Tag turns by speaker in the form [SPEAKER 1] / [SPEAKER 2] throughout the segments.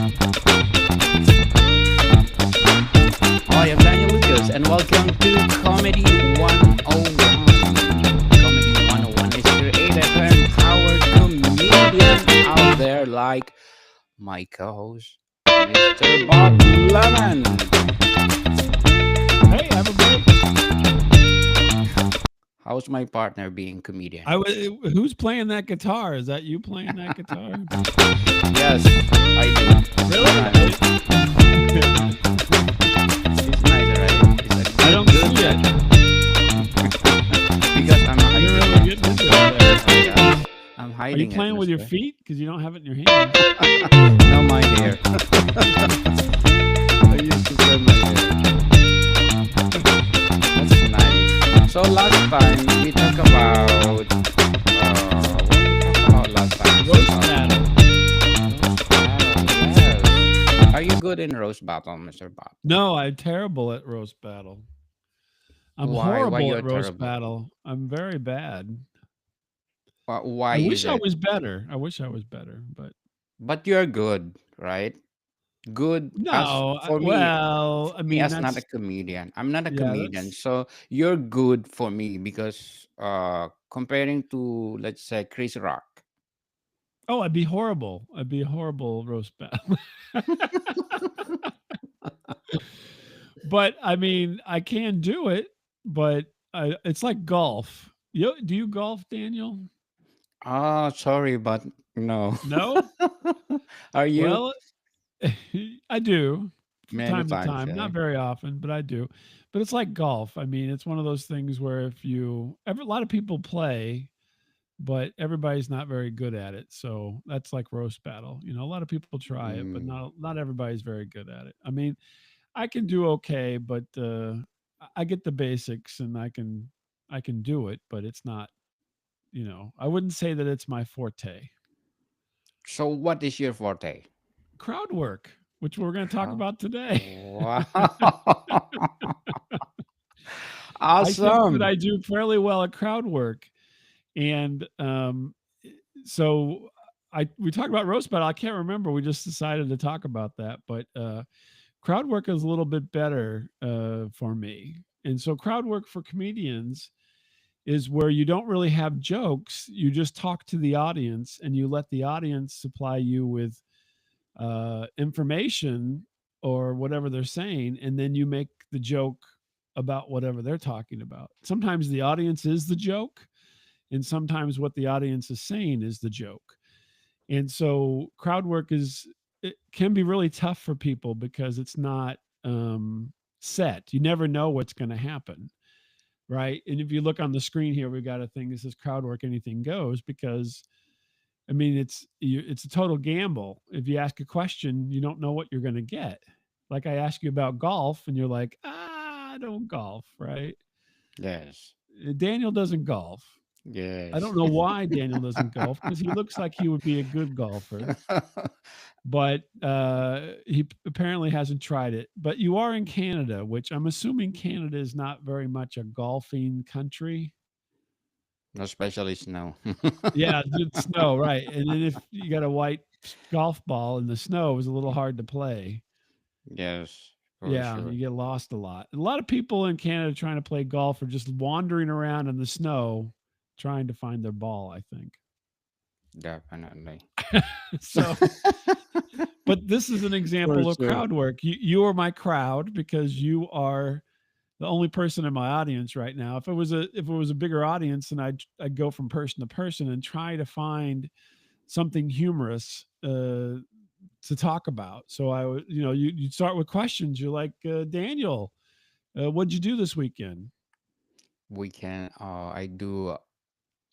[SPEAKER 1] Hi, I'm Daniel Lucas, and welcome to Comedy 101. Comedy 101 is created to empower comedians out there like my co host, Mr. Bob Lemon.
[SPEAKER 2] Hey, everybody.
[SPEAKER 1] How's my partner being comedian?
[SPEAKER 2] I was, who's playing that guitar? Is that you playing that guitar?
[SPEAKER 1] Yes, I do. It's
[SPEAKER 2] Really?
[SPEAKER 1] nice. It's nice, right? It's a
[SPEAKER 2] I
[SPEAKER 1] good,
[SPEAKER 2] don't see
[SPEAKER 1] good
[SPEAKER 2] it.
[SPEAKER 1] because I'm
[SPEAKER 2] You're
[SPEAKER 1] hiding
[SPEAKER 2] really
[SPEAKER 1] it.
[SPEAKER 2] getting into it there.
[SPEAKER 1] Yes, I'm
[SPEAKER 2] Are you
[SPEAKER 1] hiding it,
[SPEAKER 2] playing with your
[SPEAKER 1] mister.
[SPEAKER 2] feet? Because you don't have it in your hands.
[SPEAKER 1] No, my hair. I used to play my hair. That's nice. So last time we talked about what did we talk about last time?
[SPEAKER 2] Roast battle.
[SPEAKER 1] Roast battle. Yes. Are you good in roast battle, Mr. Bob?
[SPEAKER 2] No, I'm terrible at roast battle. I'm
[SPEAKER 1] Why? Why
[SPEAKER 2] horrible at
[SPEAKER 1] you're
[SPEAKER 2] roast
[SPEAKER 1] terrible?
[SPEAKER 2] battle. I'm very bad.
[SPEAKER 1] Why
[SPEAKER 2] I
[SPEAKER 1] is
[SPEAKER 2] wish I
[SPEAKER 1] it?
[SPEAKER 2] was better. I wish I was better, but
[SPEAKER 1] But you're good, right? Good as
[SPEAKER 2] no.
[SPEAKER 1] for
[SPEAKER 2] Well, I
[SPEAKER 1] me
[SPEAKER 2] mean,
[SPEAKER 1] as not a
[SPEAKER 2] that's
[SPEAKER 1] comedian. I'm not a
[SPEAKER 2] yeah,
[SPEAKER 1] comedian,
[SPEAKER 2] that's
[SPEAKER 1] so you're good for me because comparing to, let's say, Chris Rock.
[SPEAKER 2] oh, I'd be horrible. I'd be a horrible roast battle. But I mean, I can do it, but it's like golf. Do you golf, Daniel?
[SPEAKER 1] Ah, sorry, but no.
[SPEAKER 2] No?
[SPEAKER 1] Are you?
[SPEAKER 2] Well, I do from
[SPEAKER 1] Many
[SPEAKER 2] time to
[SPEAKER 1] times,
[SPEAKER 2] time, not
[SPEAKER 1] eh?
[SPEAKER 2] very often, but I do. But it's like golf. I mean, it's one of those things where a lot of people play, but everybody's not very good at it. So that's like roast battle. A lot of people try it, but
[SPEAKER 1] Mm.
[SPEAKER 2] not everybody's very good at it. I mean, I can do okay, but I get the basics and I can do it, but it's not, I wouldn't say that it's my forte.
[SPEAKER 1] So, what is your forte?
[SPEAKER 2] Crowd work, which we're going to talk
[SPEAKER 1] Huh?
[SPEAKER 2] about today.
[SPEAKER 1] Wow.
[SPEAKER 2] I think that
[SPEAKER 1] Awesome.
[SPEAKER 2] I do fairly well at crowd work, and so we talked about roast battle. I can't remember. We just decided to talk about that, but crowd work is a little bit better for me. And so crowd work for comedians is where you don't really have jokes. You just talk to the audience and you let the audience supply you with information or whatever they're saying. And then you make the joke about whatever they're talking about. Sometimes the audience is the joke, and sometimes what the audience is saying is the joke. And so crowd work it can be really tough for people because it's not set. You never know what's going to happen, right? And if you look on the screen here, we've got a thing that says crowd work, anything goes, because I mean it's a total gamble. If you ask a question, you don't know what you're going to get. Like I ask you about golf, and you're like, I don't golf, right?
[SPEAKER 1] Yes.
[SPEAKER 2] Daniel doesn't golf. I
[SPEAKER 1] Yes.
[SPEAKER 2] don't know why Daniel doesn't golf because he looks like he would be a good golfer, but he apparently hasn't tried it. But you are in Canada, which I'm assuming Canada is not very much a golfing country.
[SPEAKER 1] No, especially snow.
[SPEAKER 2] Yeah, it's snow, right? And then if you got a white golf ball in the snow, it was a little hard to play.
[SPEAKER 1] Yes, for
[SPEAKER 2] Yeah,
[SPEAKER 1] sure.
[SPEAKER 2] you get lost a lot. A lot of people in Canada trying to play golf are just wandering around in the snow trying to find their ball, I think.
[SPEAKER 1] Definitely.
[SPEAKER 2] So, but this is an
[SPEAKER 1] For
[SPEAKER 2] example of
[SPEAKER 1] sure.
[SPEAKER 2] crowd work. You are my crowd because you are the only person in my audience right now. If it was a bigger audience, then I'd go from person to person and try to find something humorous to talk about. So I would, you start with questions. You're like, Daniel, what'd you do this weekend?
[SPEAKER 1] I do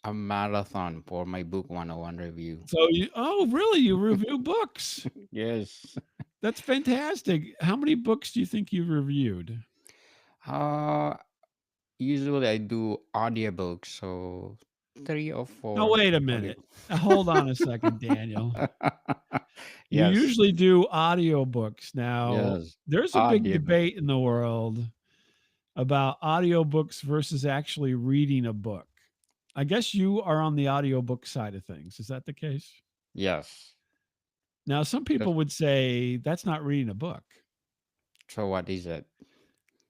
[SPEAKER 1] a marathon for my book 101 review.
[SPEAKER 2] So oh, really? You review books?
[SPEAKER 1] Yes.
[SPEAKER 2] That's fantastic. How many books do you think you've reviewed?
[SPEAKER 1] Uh, Usually I do audiobooks, so three or
[SPEAKER 2] Now,
[SPEAKER 1] four
[SPEAKER 2] wait a
[SPEAKER 1] audio.
[SPEAKER 2] minute. Hold on a second, Daniel. You
[SPEAKER 1] Yes,
[SPEAKER 2] usually do audiobooks. Now,
[SPEAKER 1] yes,
[SPEAKER 2] there's a big
[SPEAKER 1] audiobook.
[SPEAKER 2] debate in the world about audiobooks versus actually reading a book. I guess you are on the audiobook side of things. Is that the case?
[SPEAKER 1] Yes,
[SPEAKER 2] Now, some
[SPEAKER 1] That's,
[SPEAKER 2] people would say that's not reading a book.
[SPEAKER 1] so what is it?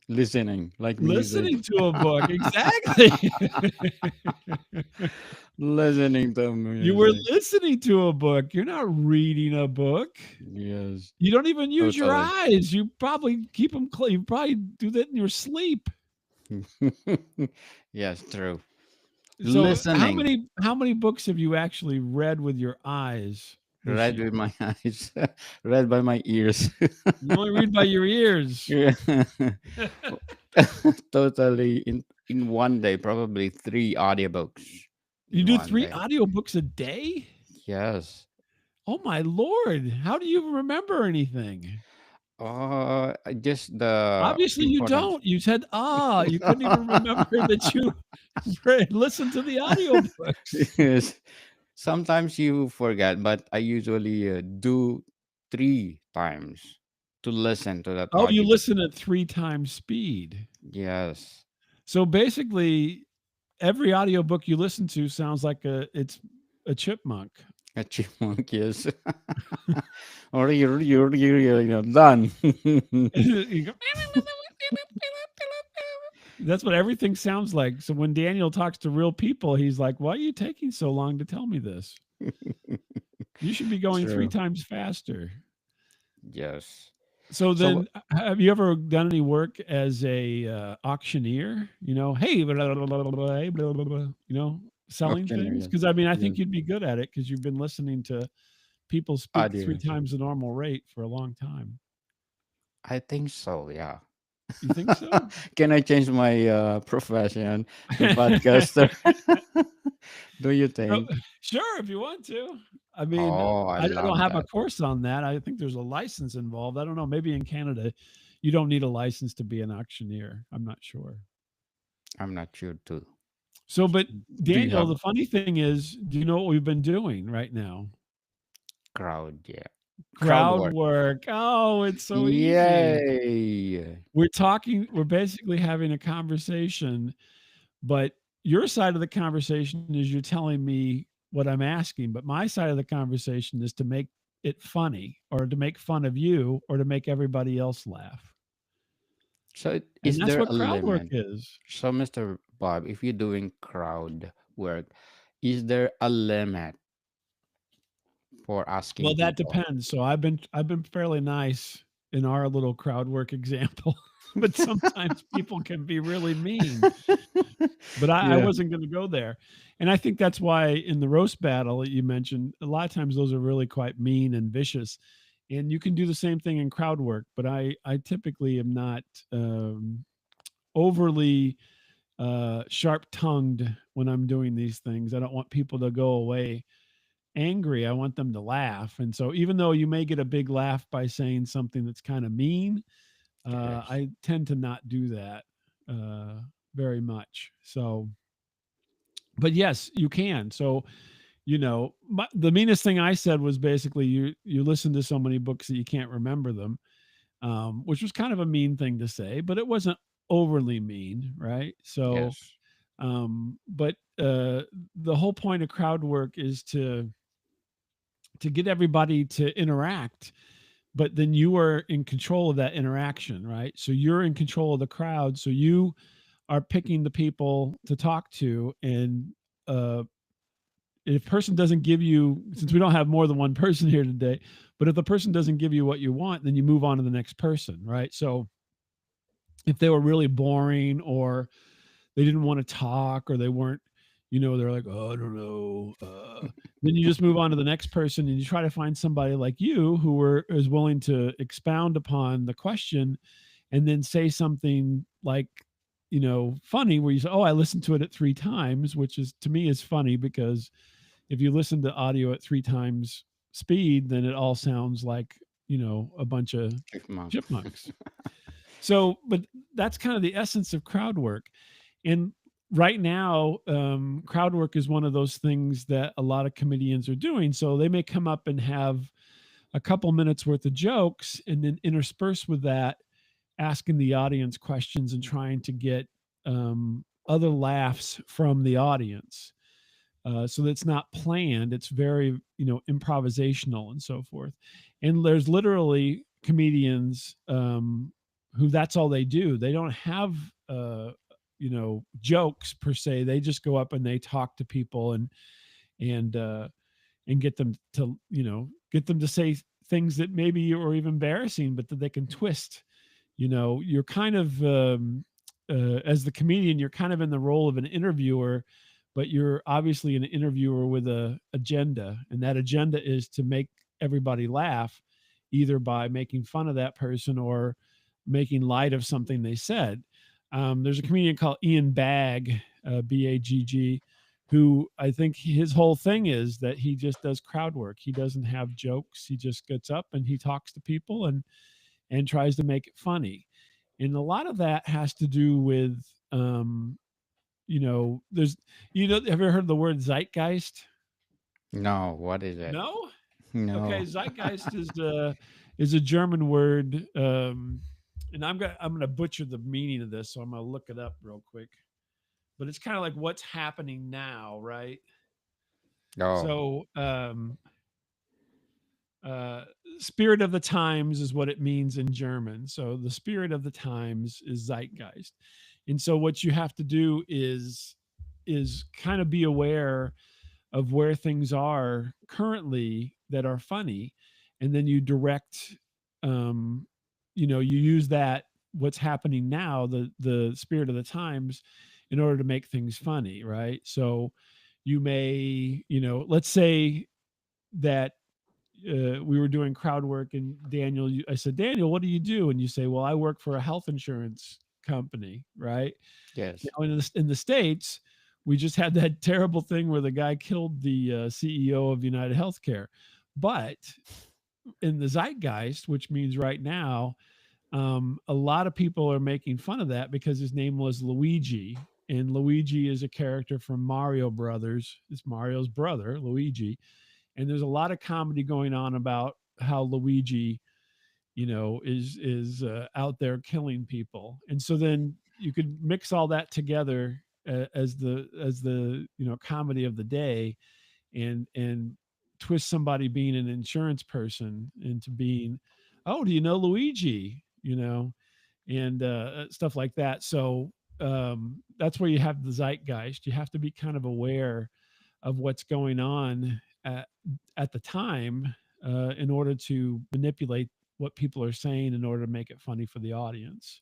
[SPEAKER 1] Listening, like music.
[SPEAKER 2] Listening to a book, exactly.
[SPEAKER 1] Listening to
[SPEAKER 2] You were
[SPEAKER 1] music.
[SPEAKER 2] listening to a book. You're not reading a book.
[SPEAKER 1] Yes,
[SPEAKER 2] You don't even use your
[SPEAKER 1] totally.
[SPEAKER 2] eyes. You probably keep them closed. You probably do that in your sleep.
[SPEAKER 1] Yes, true.
[SPEAKER 2] So,
[SPEAKER 1] Listening.
[SPEAKER 2] how many books have you actually read with your eyes this
[SPEAKER 1] Read
[SPEAKER 2] year?
[SPEAKER 1] with my eyes, read by my ears.
[SPEAKER 2] You only read by your ears.
[SPEAKER 1] Yeah. Totally in one day, probably three audiobooks
[SPEAKER 2] You
[SPEAKER 1] in
[SPEAKER 2] do
[SPEAKER 1] one
[SPEAKER 2] 3
[SPEAKER 1] day.
[SPEAKER 2] audiobooks a day?
[SPEAKER 1] Yes.
[SPEAKER 2] Oh my lord. How do you remember anything?
[SPEAKER 1] Just the
[SPEAKER 2] Obviously, you
[SPEAKER 1] important.
[SPEAKER 2] don't. You said, "Ah." You couldn't even remember that you listened to the audiobooks.
[SPEAKER 1] Yes. Sometimes you forget, but I usually do three times to listen to that
[SPEAKER 2] Oh, you
[SPEAKER 1] audiobook.
[SPEAKER 2] listen at 3 times speed.
[SPEAKER 1] Yes.
[SPEAKER 2] So, basically, every audiobook you listen to sounds like it's a chipmunk.
[SPEAKER 1] A chipmunk, yes. Or you're done.
[SPEAKER 2] You go, that's what everything sounds like. So when Daniel talks to real people, he's like, "Why are you taking so long to tell me this? You should be going 3
[SPEAKER 1] True.
[SPEAKER 2] times faster."
[SPEAKER 1] Yes.
[SPEAKER 2] So
[SPEAKER 1] So
[SPEAKER 2] then, have you ever done any work as a auctioneer? Hey, blah, blah, blah, blah, blah, blah, blah, blah, selling
[SPEAKER 1] auctioneer,
[SPEAKER 2] things.
[SPEAKER 1] yes.
[SPEAKER 2] Because I mean, I
[SPEAKER 1] Yes.
[SPEAKER 2] think you'd be good at it because you've been listening to people speak 3
[SPEAKER 1] Audios.
[SPEAKER 2] times the normal rate for a long time.
[SPEAKER 1] I think so, yeah.
[SPEAKER 2] You think so?
[SPEAKER 1] Can I change my profession to podcaster? Do you
[SPEAKER 2] So,
[SPEAKER 1] think?
[SPEAKER 2] sure, if you want to. I mean,
[SPEAKER 1] Oh, I
[SPEAKER 2] I don't
[SPEAKER 1] love
[SPEAKER 2] have a
[SPEAKER 1] that.
[SPEAKER 2] course on that. I think there's a license involved. I don't know. Maybe in Canada, you don't need a license to be an auctioneer. I'm not sure.
[SPEAKER 1] I'm not sure too.
[SPEAKER 2] So, but
[SPEAKER 1] Do you
[SPEAKER 2] Daniel,
[SPEAKER 1] have
[SPEAKER 2] the funny thing is, do you know what we've been doing right now?
[SPEAKER 1] crowd? Yeah. Crowd
[SPEAKER 2] Crowd
[SPEAKER 1] work.
[SPEAKER 2] work. Oh, it's so easy.
[SPEAKER 1] Yay.
[SPEAKER 2] We're basically having a conversation, but your side of the conversation is you're telling me what I'm asking, but my side of the conversation is to make it funny or to make fun of you or to make everybody else laugh.
[SPEAKER 1] So
[SPEAKER 2] And
[SPEAKER 1] is
[SPEAKER 2] that's
[SPEAKER 1] there
[SPEAKER 2] what
[SPEAKER 1] a
[SPEAKER 2] crowd work
[SPEAKER 1] limit?
[SPEAKER 2] is.
[SPEAKER 1] So Mr. Bob, if you're doing crowd work, is there a limit for asking
[SPEAKER 2] Well, that
[SPEAKER 1] people?
[SPEAKER 2] depends. So I've been fairly nice in our little crowd work example, but sometimes people can be really mean. But I
[SPEAKER 1] Yeah.
[SPEAKER 2] wasn't going to go there. And I think that's why in the roast battle that you mentioned, a lot of times those are really quite mean and vicious. And you can do the same thing in crowd work, but I typically am not overly sharp tongued when I'm doing these things. I don't want people to go away angry. I want them to laugh. And so even though you may get a big laugh by saying something that's kind of mean,
[SPEAKER 1] Yes.
[SPEAKER 2] I tend to not do that very much. So, but yes, you can. So, the meanest thing I said was basically you listen to so many books that you can't remember them, which was kind of a mean thing to say, but it wasn't overly mean, right? So,
[SPEAKER 1] Yes.
[SPEAKER 2] but the whole point of crowd work is to get everybody to interact, but then you are in control of that interaction, right? So you're in control of the crowd, so you are picking the people to talk to, and uh, if a person doesn't give you, since we don't have more than one person here today, but if the person doesn't give you what you want, then you move on to the next person, right? So if they were really boring or they didn't want to talk or they weren't, they're like, oh, I don't know, then you just move on to the next person and you try to find somebody like you is willing to expound upon the question and then say something like, funny, where you say, oh, I listened to it at 3 times, which is, to me, is funny because if you listen to audio at 3 times speed, then it all sounds like, a bunch of
[SPEAKER 1] Chipmunk.
[SPEAKER 2] chipmunks. So, but that's kind of the essence of crowd work. And right now, crowd work is one of those things that a lot of comedians are doing. So they may come up and have a couple minutes worth of jokes and then intersperse with that, asking the audience questions and trying to get other laughs from the audience. so that's not planned. It's very, improvisational and so forth. And there's literally comedians who that's all they do. They don't have jokes per se. They just go up and they talk to people and and get them to get them to say things that maybe are even embarrassing, but that they can twist. You're kind of as the comedian, you're kind of in the role of an interviewer, but you're obviously an interviewer with a agenda, and that agenda is to make everybody laugh, either by making fun of that person or making light of something they said. There's a comedian called Ian Bagg, Bagg, who I think his whole thing is that he just does crowd work. He doesn't have jokes. He just gets up and he talks to people and tries to make it funny. And a lot of that has to do with there's have you ever heard the word zeitgeist?
[SPEAKER 1] No, what is it?
[SPEAKER 2] No? Okay,
[SPEAKER 1] No.
[SPEAKER 2] zeitgeist is a German word. And I'm gonna butcher the meaning of this, so I'm gonna look it up real quick. But it's kind of like what's happening now, right?
[SPEAKER 1] Oh,
[SPEAKER 2] So spirit of the times is what it means in German. So the spirit of the times is zeitgeist. And so what you have to do is kind of be aware of where things are currently that are funny, and then you direct you use that what's happening now, the spirit of the times, in order to make things funny, right? So you may, let's say that we were doing crowd work, and Daniel, I said, Daniel, what do you do? And you say, well, I work for a health insurance company, right?
[SPEAKER 1] yes.
[SPEAKER 2] Now, in the States, we just had that terrible thing where the guy killed the CEO of United Healthcare. But in the zeitgeist, which means right now, a lot of people are making fun of that because his name was Luigi. And Luigi is a character from Mario Brothers. It's Mario's brother, Luigi. And there's a lot of comedy going on about how Luigi, is out there killing people. And so then you could mix all that together as the comedy of the day, and twist somebody being an insurance person into being, oh, do you know Luigi? And stuff like that. So that's where you have the zeitgeist. You have to be kind of aware of what's going on at the time, in order to manipulate what people are saying in order to make it funny for the audience.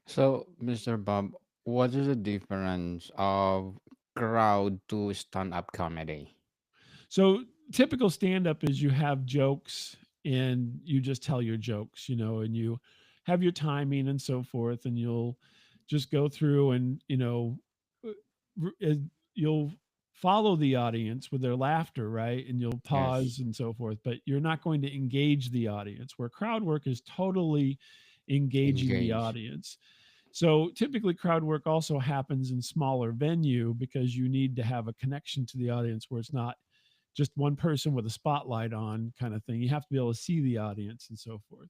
[SPEAKER 1] So, Mr. Bob, what is the difference of crowd to stand-up comedy?
[SPEAKER 2] So typical stand up is you have jokes and you just tell your jokes, and you have your timing and so forth, and you'll just go through and, uh, you'll follow the audience with their laughter, right? And you'll
[SPEAKER 1] Yes,
[SPEAKER 2] pause and so forth, but you're not going to engage the audience, where crowd work is totally engaging the
[SPEAKER 1] engage.
[SPEAKER 2] audience. So typically crowd work also happens in smaller venue because you need to have a connection to the audience, where it's not just one person with a spotlight on kind of thing. You have to be able to see the audience and so forth.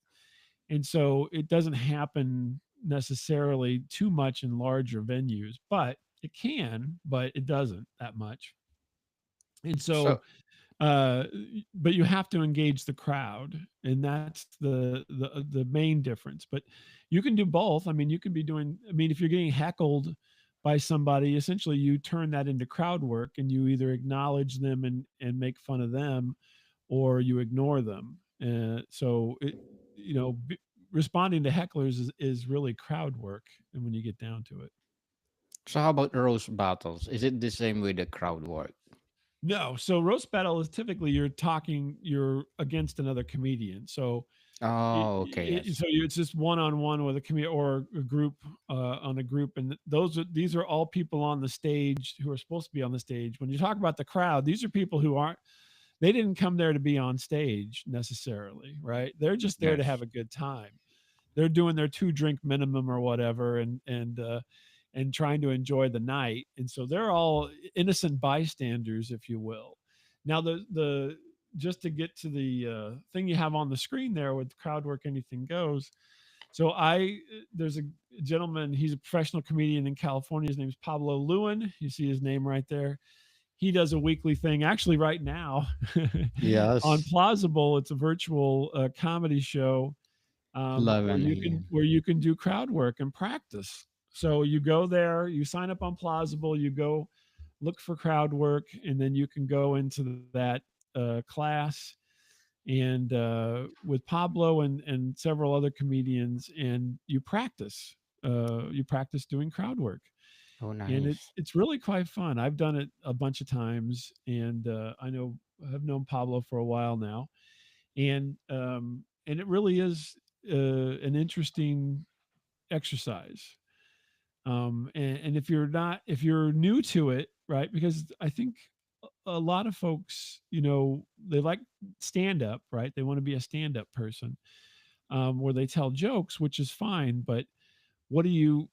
[SPEAKER 2] And so it doesn't happen necessarily too much in larger venues, but it can, but it doesn't that much. And so
[SPEAKER 1] So,
[SPEAKER 2] but you have to engage the crowd, and that's the main difference. But you can do both. I mean, you can be doing, I mean, if you're getting heckled by somebody, essentially you turn that into crowd work, and you either acknowledge them and make fun of them, or you ignore them. So it, you know b- responding to hecklers is really crowd work, and when you get down to it.
[SPEAKER 1] so how about roast battles? Is it the same with the crowd work?
[SPEAKER 2] No, so roast battle is typically you're against another comedian. So
[SPEAKER 1] Oh, okay, yes.
[SPEAKER 2] it's just one on one with a comedian or a group, on a group, and these are all people on the stage who are supposed to be on the stage. When you talk about the crowd, these are people who aren't, they didn't come there to be on stage necessarily, right? They're just there to have
[SPEAKER 1] Yes.
[SPEAKER 2] a good time. They're doing their 2 drink minimum or whatever, and trying to enjoy the night. And so they're all innocent bystanders, if you will. Now the just to get to the thing you have on the screen there with crowd work, anything goes. So there's a gentleman, he's a professional comedian in California. His name's Pablo Lewin. You see his name right there. He does a weekly thing actually right now on
[SPEAKER 1] Yes.
[SPEAKER 2] Plausible. It's a virtual comedy show,
[SPEAKER 1] 11 a.m.
[SPEAKER 2] where you can do crowd work and practice. So you go there, you sign up on Plausible, you go look for crowd work, and then you can go into that class and with Pablo and several other comedians, and you practice. You practice doing crowd work,
[SPEAKER 1] Oh,
[SPEAKER 2] and
[SPEAKER 1] nice.
[SPEAKER 2] it's really quite fun. I've done it a bunch of times, and I've known Pablo for a while now, and it really is an interesting exercise. And if you're new to it, right? Because I think a lot of folks, they like stand up, right? They want to be a stand up person, where they tell jokes, which is fine, but what do you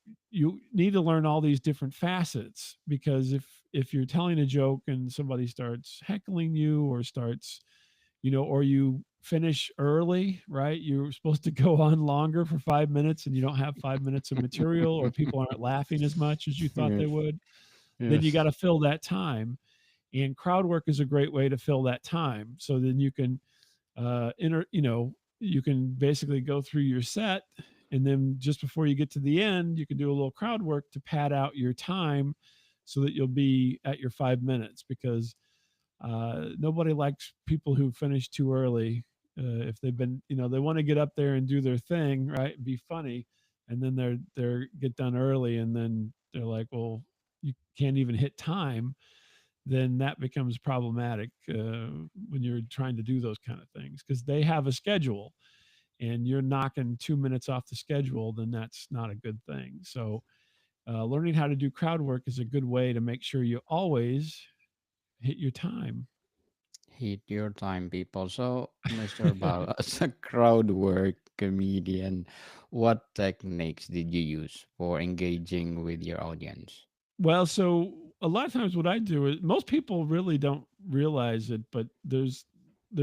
[SPEAKER 2] need to learn all these different facets, because if you're telling a joke and somebody starts heckling you or starts, or you finish early, right? You're supposed to go on longer for 5 minutes and you don't have 5 minutes of material, or people aren't laughing as much as you thought they
[SPEAKER 1] Yes.
[SPEAKER 2] would, then you got
[SPEAKER 1] Yes.
[SPEAKER 2] to fill that time. And crowd work is a great way to fill that time. So then you can you can basically go through your set, and then just before you get to the end, you can do a little crowd work to pad out your time so that you'll be at your 5 minutes, because nobody likes people who finish too early. If they've been, they want to get up there and do their thing, right? Be funny, and then they're get done early, and then they're like, well, you can't even hit time. Then that becomes problematic when you're trying to do those kind of things, because they have a schedule, and you're knocking 2 minutes off the schedule. Then that's not a good thing. So learning how to do crowd work is a good way to make sure you always hit your time.
[SPEAKER 1] Hit your time, people. So, Mr. Bal, as a crowd work comedian, what techniques did you use for engaging with your audience?
[SPEAKER 2] Well, so a lot of times what I do is, most people really don't realize it, but there's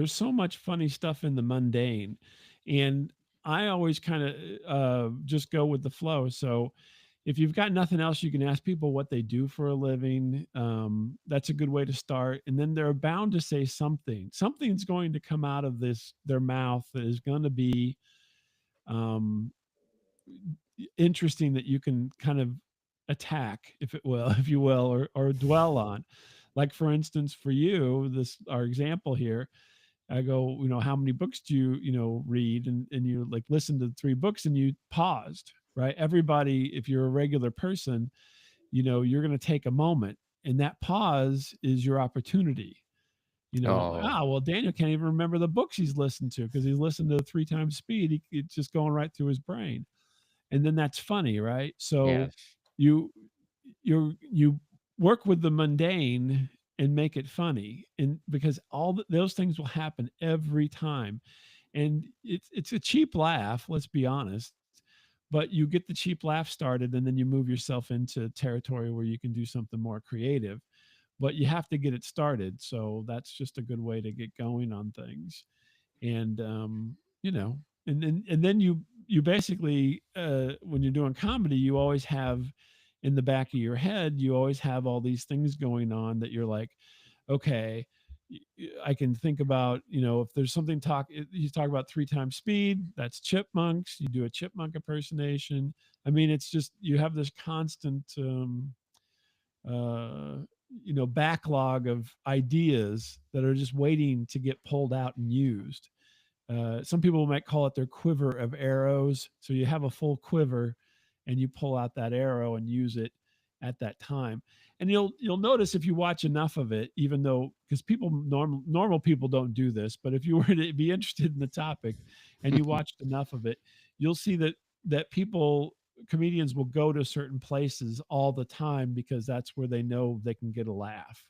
[SPEAKER 2] so much funny stuff in the mundane, and I always kind of just go with the flow. So if you've got nothing else, you can ask people what they do for a living. That's a good way to start, and then they're bound to say something. Something's going to come out of this their mouth that is going to be um, interesting, that you can kind of attack, if it will, if you will, or dwell on. Like for instance, for you, this our example here, I go, how many books do you, read? And you like listen to 3 books and you paused, right? Everybody, if you're a regular person, you're going to take a moment, and that pause is your opportunity. Like,
[SPEAKER 1] Oh,
[SPEAKER 2] well, Daniel can't even remember the books he's listened to because he's listened to 3 times speed. It's just going right through his brain, and then that's funny, right? So
[SPEAKER 1] yes.
[SPEAKER 2] you you work with the mundane and make it funny, and because those things will happen every time, and it's a cheap laugh, let's be honest, but you get the cheap laugh started, and then you move yourself into territory where you can do something more creative, but you have to get it started. So that's just a good way to get going on things. And you know and then you basically when you're doing comedy, you always have in the back of your head, you always have all these things going on that you're like, okay, I can think about, if there's something you talk about 3 times speed, that's chipmunks, you do a chipmunk impersonation. I mean, it's just you have this constant uh backlog of ideas that are just waiting to get pulled out and used. Some people might call it their quiver of arrows. So you have a full quiver, and you pull out that arrow and use it at that time. And you'll notice if you watch enough of it, even though because normal people don't do this, but if you were to be interested in the topic and you watched enough of it, you'll see that comedians will go to certain places all the time because that's where they know they can get a laugh,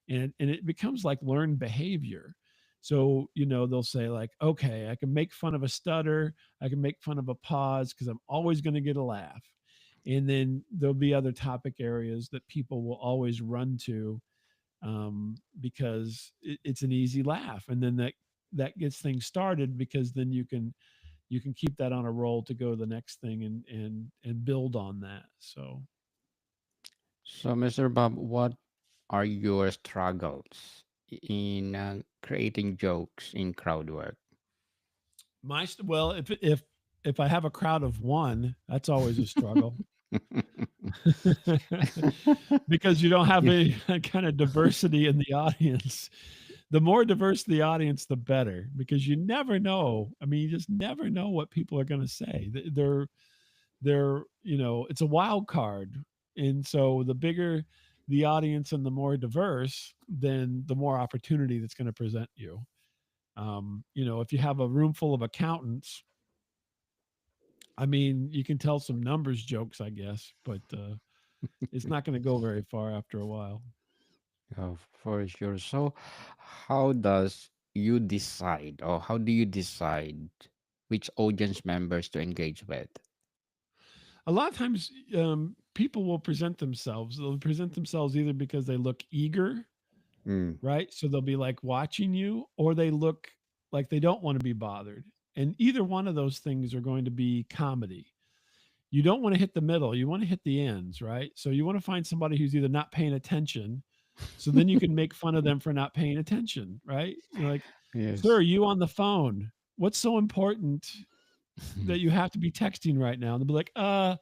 [SPEAKER 2] and it becomes like learned behavior. So they'll say like, okay, I can make fun of a stutter, I can make fun of a pause because I'm always going to get a laugh. And then there'll be other topic areas that people will always run to, because it's an easy laugh, and then that gets things started, because then you can you can keep that on a roll to go to the next thing and build on that. So
[SPEAKER 1] So, Mr. Bob, what are your struggles in creating jokes in crowd work?
[SPEAKER 2] well, if I have a crowd of one, that's always a struggle. Because you don't have
[SPEAKER 1] Yeah.
[SPEAKER 2] any kind of diversity in the audience. The more diverse the audience, the better, because you never know. I mean, you just never know what people are going to say. They're, it's a wild card. And so the bigger the audience and the more diverse, then the more opportunity that's going to present you. If you have a room full of accountants, I mean, you can tell some numbers jokes, I guess, but it's not going to go very far after a while.
[SPEAKER 1] For sure. So, how does you decide, or how do you decide which audience members to engage with?
[SPEAKER 2] A lot of times, people will present themselves. They'll present themselves either because they look eager,
[SPEAKER 1] Mm.
[SPEAKER 2] right? So they'll be like watching you, or they look like they don't want to be bothered. And either one of those things are going to be comedy. You don't want to hit the middle. You want to hit the ends, right? So you want to find somebody who's either not paying attention. So then you can make fun of them for not paying attention, right? You're like, sir,
[SPEAKER 1] Yes.
[SPEAKER 2] you on the phone. What's so important that you have to be texting right now? And they'll be like, uh,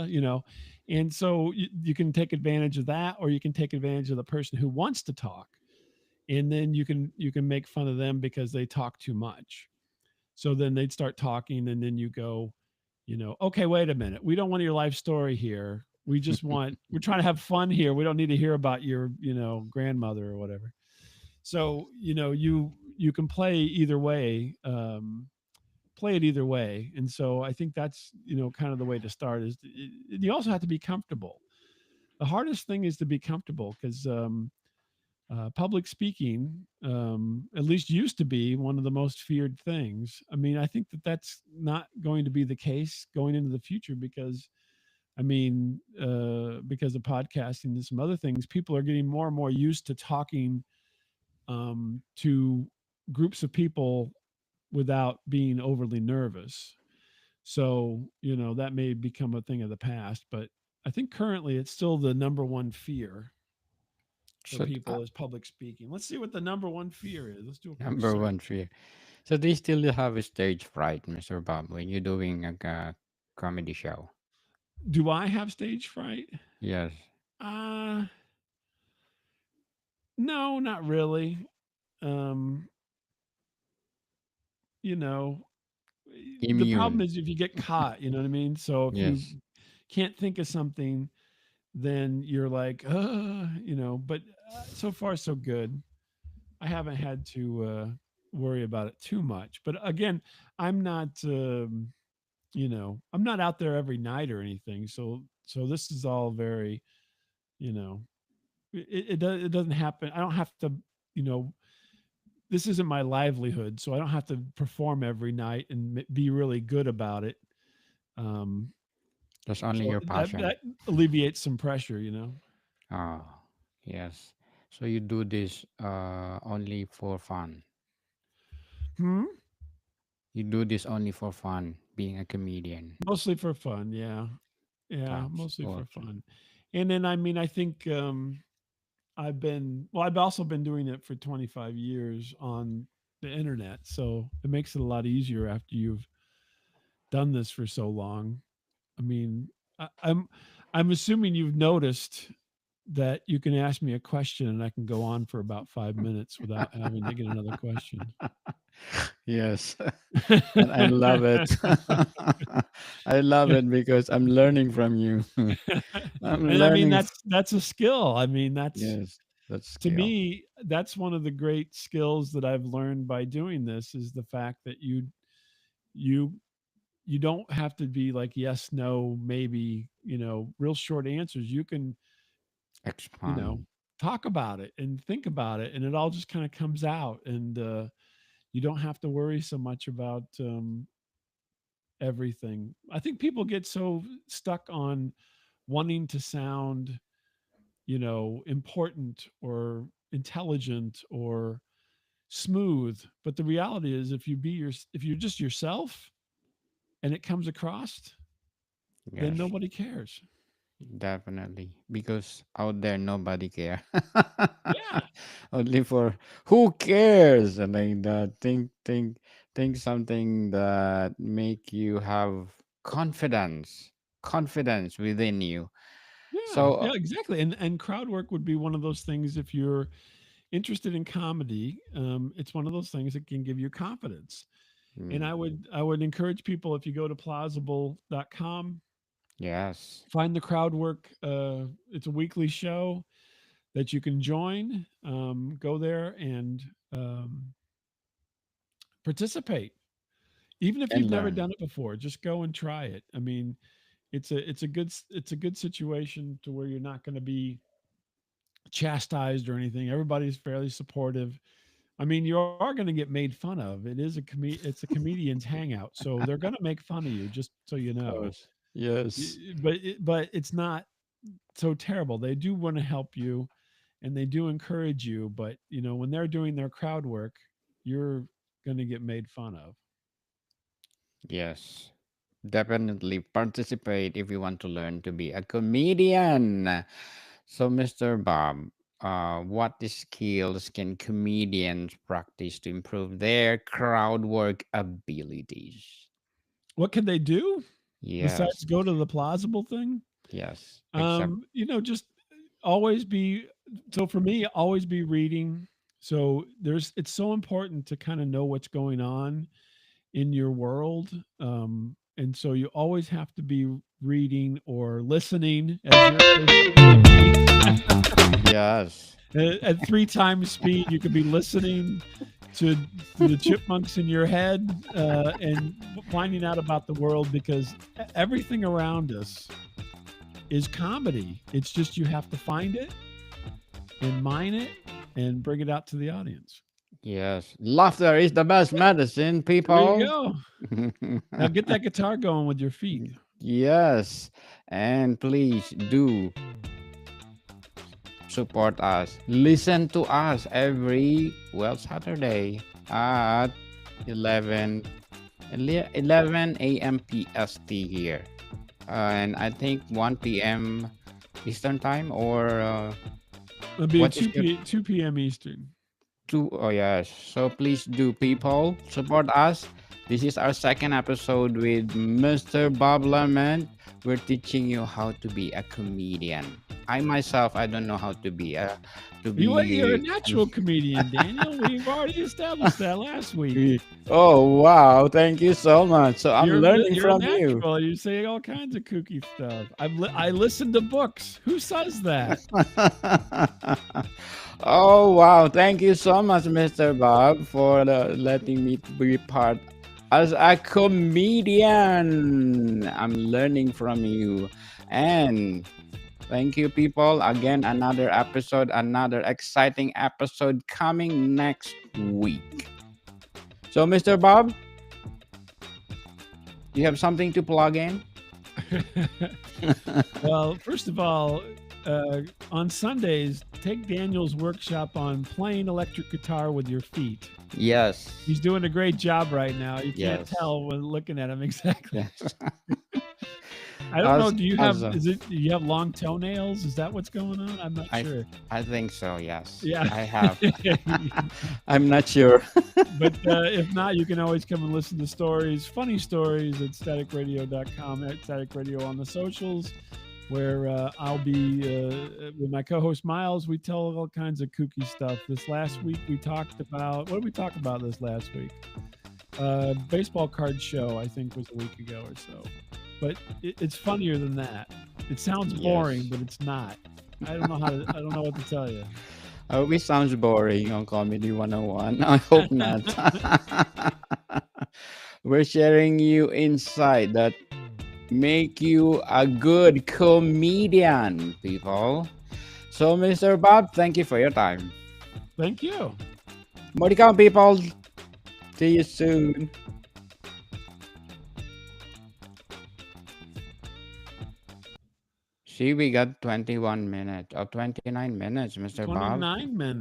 [SPEAKER 2] you know. And so you can take advantage of that, or you can take advantage of the person who wants to talk. And then you can make fun of them because they talk too much. So then they'd start talking, and then you go, okay, wait a minute. We don't want your life story here. We're trying to have fun here. We don't need to hear about your, grandmother or whatever. So, you can play either way, play it either way. And so I think that's, kind of the way to start is you also have to be comfortable. The hardest thing is to be comfortable because, public speaking, at least used to be one of the most feared things. I mean, I think that that's not going to be the case going into the future because, because of podcasting and some other things, people are getting more and more used to talking to groups of people without being overly nervous. So, that may become a thing of the past, but I think currently it's still the number one fear for
[SPEAKER 1] So,
[SPEAKER 2] people is public speaking. Let's see what the number one fear is. Let's do a quick
[SPEAKER 1] number one
[SPEAKER 2] search.
[SPEAKER 1] fear. So, do you still have a stage fright, Mr. Bob, when you're doing a comedy show?
[SPEAKER 2] Do I have stage fright?
[SPEAKER 1] Yes.
[SPEAKER 2] Uh no, not really. Um, you know, the problem
[SPEAKER 1] Immune.
[SPEAKER 2] is if you get caught, you know what I mean? So if you
[SPEAKER 1] Yes.
[SPEAKER 2] can't think of something, then you're like, but so far so good. I haven't had to worry about it too much. But again, I'm not I'm not out there every night or anything. So this is all very, you know, it doesn't happen. I don't have to, you know, this isn't my livelihood, so I don't have to perform every night and be really good about it. Um,
[SPEAKER 1] That's only
[SPEAKER 2] so
[SPEAKER 1] your
[SPEAKER 2] that
[SPEAKER 1] passion.
[SPEAKER 2] alleviates some pressure.
[SPEAKER 1] Oh, yes. So you do this only for fun.
[SPEAKER 2] Hmm?
[SPEAKER 1] You do this only for fun, being a comedian.
[SPEAKER 2] Mostly for fun, yeah. Yeah,
[SPEAKER 1] That's
[SPEAKER 2] mostly for
[SPEAKER 1] awesome.
[SPEAKER 2] fun. And then I think I've also been doing it for 25 years on the internet. So it makes it a lot easier after you've done this for so long. I mean, I'm assuming you've noticed that you can ask me a question and I can go on for about 5 minutes without having to get another question.
[SPEAKER 1] Yes. And I love it. I love it because I'm learning from you. I'm
[SPEAKER 2] And I mean
[SPEAKER 1] learning.
[SPEAKER 2] that's a skill. I mean that's
[SPEAKER 1] Yes, that's
[SPEAKER 2] to
[SPEAKER 1] skill.
[SPEAKER 2] me that's one of the great skills that I've learned by doing this is the fact that you you don't have to be like yes, no, maybe, real short answers. You can, you know,
[SPEAKER 1] Expand.
[SPEAKER 2] talk about it and think about it and it all just kind of comes out and you don't have to worry so much about everything. I think people get so stuck on wanting to sound, important or intelligent or smooth, but the reality is if you're just yourself, and it comes across, then
[SPEAKER 1] Yes,
[SPEAKER 2] nobody cares.
[SPEAKER 1] definitely. Because out there nobody care.
[SPEAKER 2] Yeah.
[SPEAKER 1] Only for who cares? And like that. Think something that make you have confidence. Confidence within you.
[SPEAKER 2] Yeah,
[SPEAKER 1] So
[SPEAKER 2] yeah, exactly. And crowd work would be one of those things if you're interested in comedy. It's one of those things that can give you confidence. And
[SPEAKER 1] mm,
[SPEAKER 2] I would encourage people, if you go to plausible.com,
[SPEAKER 1] yes.
[SPEAKER 2] find the crowd work. It's a weekly show that you can join. Go there and um, participate. Even if you've
[SPEAKER 1] And
[SPEAKER 2] never
[SPEAKER 1] learn.
[SPEAKER 2] done it before, just go and try it. I mean, it's a good situation to where you're not going to be chastised or anything. Everybody's fairly supportive. I mean, you are going to get made fun of. It's a comedian's hangout, so they're going to make fun of you. Just so you
[SPEAKER 1] Of
[SPEAKER 2] know,
[SPEAKER 1] course. Yes.
[SPEAKER 2] but it's not so terrible. They do want to help you, and they do encourage you. But when they're doing their crowd work, you're going to get made fun of.
[SPEAKER 1] Yes. Definitely participate if you want to learn to be a comedian. So, Mr. Bob, what skills can comedians practice to improve their crowd work abilities?
[SPEAKER 2] What can they do
[SPEAKER 1] Yes,
[SPEAKER 2] besides go to the plausible thing?
[SPEAKER 1] yes, except
[SPEAKER 2] Just always be so for me, always be reading. So it's so important to kind of know what's going on in your world. And so you always have to be reading or listening as you're doing me.
[SPEAKER 1] yes,
[SPEAKER 2] At three times speed, you could be listening to the chipmunks in your head and finding out about the world because everything around us is comedy. It's just you have to find it and mine it and bring it out to the audience.
[SPEAKER 1] yes. Laughter is the best medicine,
[SPEAKER 2] There you
[SPEAKER 1] people.
[SPEAKER 2] go. Now get that guitar going with your feet.
[SPEAKER 1] Yes, and please do support us. Listen to us every Saturday at 11 11 a.m. PST here. And I think 1 p.m. Eastern time or
[SPEAKER 2] It'll be
[SPEAKER 1] what
[SPEAKER 2] at
[SPEAKER 1] is your
[SPEAKER 2] 2 p.m. Eastern.
[SPEAKER 1] 2? Oh, yes. So please do, people, support us. This is our second episode with Mr. Bob Lemon. We're teaching you how to be a comedian. I myself, I don't know how to be to
[SPEAKER 2] You're a
[SPEAKER 1] be
[SPEAKER 2] natural comedian, Daniel. We've already established that last week.
[SPEAKER 1] Oh wow, thank you so much. So I'm learning
[SPEAKER 2] You're a
[SPEAKER 1] from you.
[SPEAKER 2] natural. You say all kinds of kooky stuff. I listen to books. Who says that?
[SPEAKER 1] Oh wow, thank you so much, Mr. Bob, for letting me to be part as a comedian. I'm learning from you. And thank you, people. Again, another episode, another exciting episode coming next week. So, Mr. Bob, you have something to plug in?
[SPEAKER 2] Well, first of all, on Sundays, take Daniel's workshop on playing electric guitar with your feet.
[SPEAKER 1] Yes.
[SPEAKER 2] He's doing a great job right now. You can't
[SPEAKER 1] Yes.
[SPEAKER 2] tell when looking at him exactly.
[SPEAKER 1] Yes.
[SPEAKER 2] I don't know.
[SPEAKER 1] As
[SPEAKER 2] Do you have long toenails? Is that what's going on? I'm not
[SPEAKER 1] I
[SPEAKER 2] sure.
[SPEAKER 1] I think so. Yes,
[SPEAKER 2] Yeah.
[SPEAKER 1] I have. I'm not sure.
[SPEAKER 2] But if not, you can always come and listen to stories, funny stories at staticradio.com, at Static Radio on the socials, where I'll be with my co-host Miles. We tell all kinds of kooky stuff. This last week we talked about, what did we talk about this last week? Baseball card show, I think, was a week ago or so. But it's funnier than that. It sounds boring,
[SPEAKER 1] Yes.
[SPEAKER 2] but it's not. I don't know what to tell you.
[SPEAKER 1] I hope it sounds boring on Comedy 101. I hope not. We're sharing you insight that make you a good comedian, people. So, Mr. Bob, thank you for your time.
[SPEAKER 2] Thank you.
[SPEAKER 1] More to come, people. See you soon. See, we got 21 minutes or 29 minutes, Mr. Bob.
[SPEAKER 2] 29 minutes.